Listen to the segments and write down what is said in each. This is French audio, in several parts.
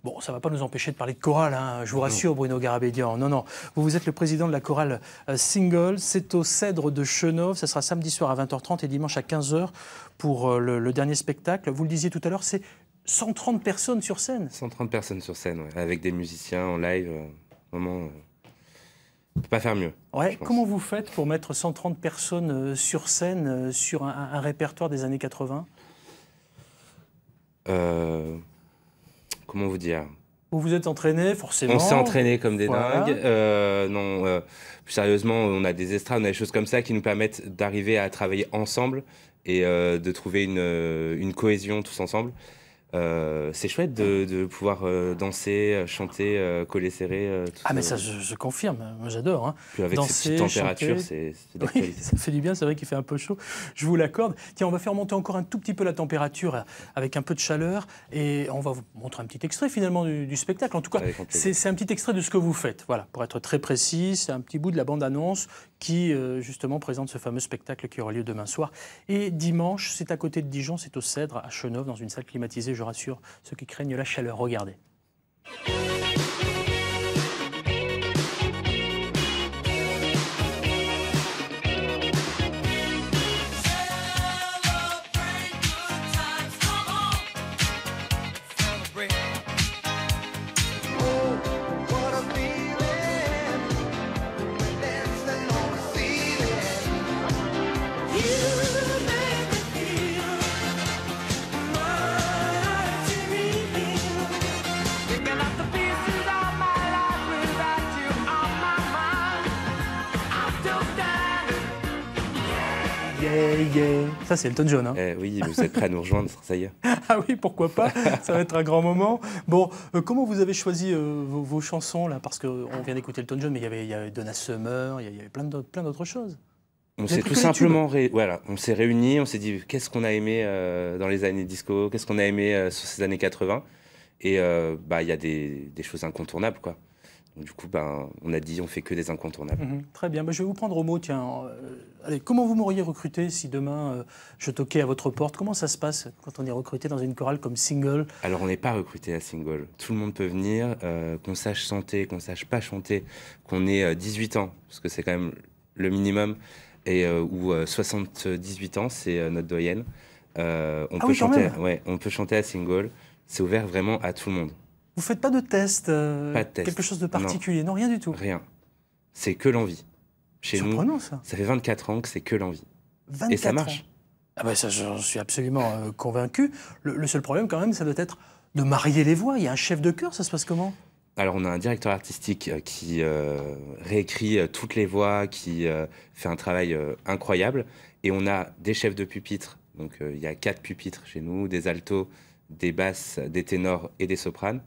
Bon, ça ne va pas nous empêcher de parler de chorale, hein, je vous rassure, Bruno Garabédian. Non, non, vous êtes le président de la chorale Single. C'est au Cèdre de Chenôve. Ça sera samedi soir à 20h30 et dimanche à 15h pour le dernier spectacle. Vous le disiez tout à l'heure, c'est 130 personnes sur scène. 130 personnes sur scène, ouais, avec des musiciens en live. Vraiment, on ne peut pas faire mieux. Ouais, comment vous faites pour mettre 130 personnes sur scène sur un répertoire des années 80 ? Comment vous dire ? Vous vous êtes entraîné, forcément. On s'est entraîné comme des voilà. dingues. Plus sérieusement, on a des estrades, on a des choses comme ça qui nous permettent d'arriver à travailler ensemble et de trouver une cohésion tous ensemble. C'est chouette de pouvoir danser, chanter, coller serré. Ah mais ça, je confirme, moi j'adore. Hein. Puis avec danser, ces petites températures, c'est d'actualité. Oui, ça fait du bien, c'est vrai qu'il fait un peu chaud, je vous l'accorde. Tiens, on va faire monter encore un tout petit peu la température avec un peu de chaleur et on va vous montrer un petit extrait finalement du spectacle. En tout cas, c'est un petit extrait de ce que vous faites. Voilà, pour être très précis, c'est un petit bout de la bande-annonce qui justement présente ce fameux spectacle qui aura lieu demain soir. Et dimanche, c'est à côté de Dijon, c'est au Cèdre à Chenôve, dans une salle climatisée, je rassure ceux qui craignent la chaleur. Regardez. Yeah, yeah. Ça, c'est Elton John. Hein. Oui, vous êtes prêts à nous rejoindre, ça y est. Ah oui, pourquoi pas. Ça va être un grand moment. Bon, comment vous avez choisi vos chansons là? Parce qu'on vient d'écouter Elton John, mais il y avait Donna Summer, il y avait plein d'autres choses. On s'est tout simplement on s'est réunis, on s'est dit qu'est-ce qu'on a aimé dans les années disco, qu'est-ce qu'on a aimé sur ces années 80. Et il y a des choses incontournables, quoi. Donc, du coup, on a dit on fait que des incontournables. Très bien, je vais vous prendre au mot. Tiens, allez, comment vous m'auriez recruté si demain je toquais à votre porte? Comment ça se passe quand on est recruté dans une chorale comme Single? Alors on n'est pas recruté à Single. Tout le monde peut venir, qu'on sache chanter, qu'on sache pas chanter, qu'on ait 18 ans, parce que c'est quand même le minimum, et ou 78 ans, c'est notre doyenne. On peut chanter à Single. C'est ouvert vraiment à tout le monde. Vous ne faites pas de test, pas de test. Quelque chose de particulier? Non, rien du tout. Rien. C'est que l'envie. Chez nous, ça fait 24 ans que c'est que l'envie. Et ça marche. Ah ben ça, j'en suis absolument convaincu. Le seul problème, quand même, ça doit être de marier les voix. Il y a un chef de chœur, ça se passe comment? Alors, on a un directeur artistique qui réécrit toutes les voix, qui fait un travail incroyable. Et on a des chefs de pupitre. Donc, il y a 4 pupitres chez nous, des altos, des basses, des ténors et des sopranes.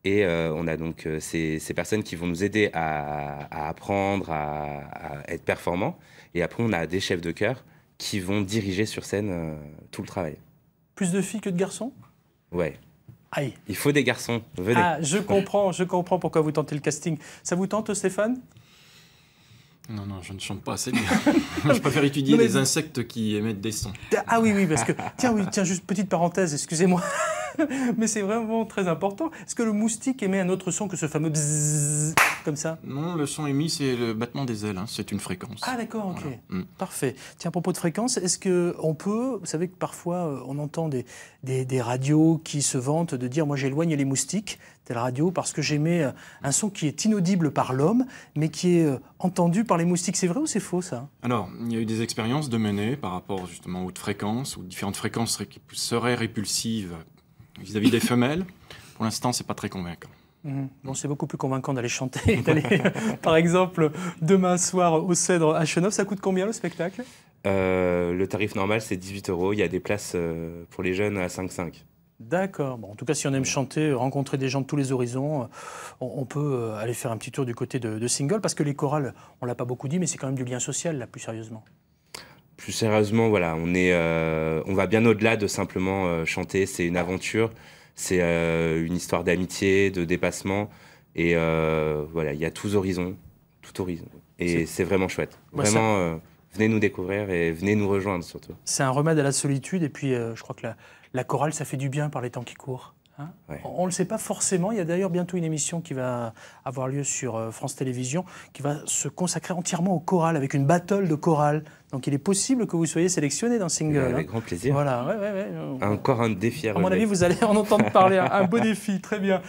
Et on a donc ces personnes qui vont nous aider à apprendre, à être performants. Et après, on a des chefs de chœur qui vont diriger sur scène tout le travail. Plus de filles que de garçons? Ouais. Aïe. Il faut des garçons, venez. Ah, je comprends pourquoi vous tentez le casting. Ça vous tente, Stéphane? Non, je ne chante pas assez bien. Je préfère étudier les insectes qui émettent des sons. Ah oui, parce que... Tiens, juste petite parenthèse, excusez-moi. Mais c'est vraiment très important. Est-ce que le moustique émet un autre son que ce fameux bzzz, comme ça? Non, le son émis, c'est le battement des ailes. Hein. C'est une fréquence. Ah d'accord, ok. Voilà. Parfait. Tiens, à propos de fréquence, est-ce qu'on peut... Vous savez que parfois, on entend des radios qui se vantent de dire « Moi, j'éloigne les moustiques ». Telle radio, parce que j'émets un son qui est inaudible par l'homme, mais qui est entendu par les moustiques. C'est vrai ou c'est faux, ça? Alors, il y a eu des expériences de menées par rapport justement aux hautes fréquences, où différentes fréquences seraient répulsives vis-à-vis des femelles. Pour l'instant, c'est pas très convaincant. Bon, c'est beaucoup plus convaincant d'aller chanter, d'aller, par exemple, demain soir au Cèdre à Chenôve. Ça coûte combien, le spectacle? Le tarif normal, c'est 18 €. Il y a des places pour les jeunes à 5,5 €. D'accord. Bon, en tout cas, si on aime chanter, rencontrer des gens de tous les horizons, on peut aller faire un petit tour du côté de Single, parce que les chorales, on ne l'a pas beaucoup dit, mais c'est quand même du lien social, là, plus sérieusement. Plus sérieusement, voilà, on va bien au-delà de simplement chanter. C'est une aventure, c'est une histoire d'amitié, de dépassement. Et voilà, il y a tout horizon. Et c'est vraiment chouette. Vraiment, venez nous découvrir et venez nous rejoindre surtout. C'est un remède à la solitude. Et puis, je crois que la chorale, ça fait du bien par les temps qui courent. Hein, ouais. on ne le sait pas forcément. Il y a d'ailleurs bientôt une émission qui va avoir lieu sur France Télévisions qui va se consacrer entièrement au choral, avec une battle de chorale. Donc il est possible que vous soyez sélectionné dans Single. Avec grand plaisir. Voilà, Encore un défi à relever. À mon avis, vous allez en entendre parler. Un beau défi, très bien.